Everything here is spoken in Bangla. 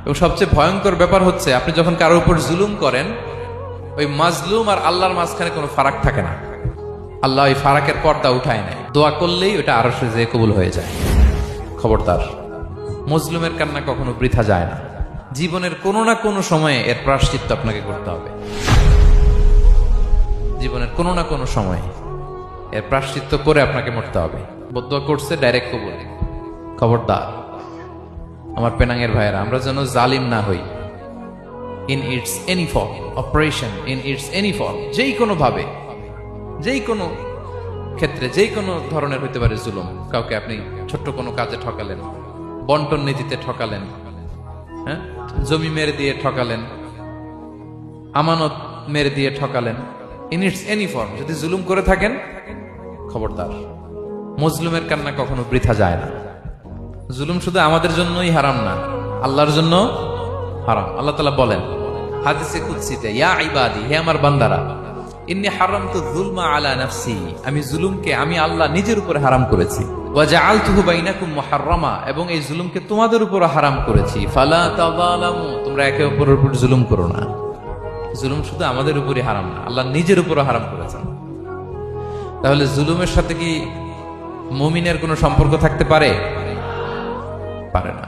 এবং সবচেয়ে ভয়ঙ্কর ব্যাপার হচ্ছে আপনি যখন কারোর উপর জুলুম করেন, ওই মাজলুম আর আল্লাহর মাঝখানে কোনো ফারাক থাকে না। আল্লাহ ওই ফারাকের পর্দা উঠায় নেয়, দোয়া করলেই ওটা আরশে যেয়ে কবুল হয়ে যায়। খবরদার, মজলুমের কান্না কখনো বৃথা যায় না। জীবনের কোনো না কোনো সময়ে এর প্রায়শ্চিত্ত আপনাকে করতে হবে। জীবনের কোনো না কোনো সময়ে এর প্রায়শ্চিত্ত করে আপনাকে মরতে হবে। বদদোয়া করছে, ডাইরেক্ট কবুল। খবরদার আমার পেনাঙ্গের ভাইয়েরা, আমরা যেন জালিম না হই। In it's any form, operation in it's any form, যেই কোনো ভাবে, যেই কোনো ক্ষেত্রে, যেই কোনো ধরনের হইতে পারে জুলুম। কাউকে আপনি ছোট্ট কোনো কাজে ঠকালেন, বন্টন নীতিতে ঠকালেন, হ্যাঁ, জমি মেরে দিয়ে ঠকালেন, আমানত মেরে দিয়ে ঠকালেন, ইন ইটস এনি ফর্ম যদি জুলুম করে থাকেন, খবরদার, মজলুমের কান্না কখনো বৃথা যায় না। জুলুম শুধু আমাদের জন্যই হারাম না, আল্লাহর জন্য হারাম। আল্লাহ তাআলা বলেন হাদিসে কুদসিতে, ইয়া ইবাদি, হে আমার বান্দারা, ইন্নী হারামতু যুলমা আলা নাফসি, আমি জুলুমকে আমি আল্লাহ নিজের উপরে হারাম করেছি। ওয়া জাআলতুহু বাইনাকুম মুহাররামা, এবং এই জুলুমকে তোমাদের উপর হারাম করেছি। ফালা তাযালামু, তোমরা একে অপরের উপর জুলুম করো না। জুলুম শুধু আমাদের উপরই হারাম না, আল্লাহ নিজের উপরও হারাম করেছেন। তাহলে জুলুমের সাথে কি মুমিনের কোনো সম্পর্ক থাকতে পারে? পারে না।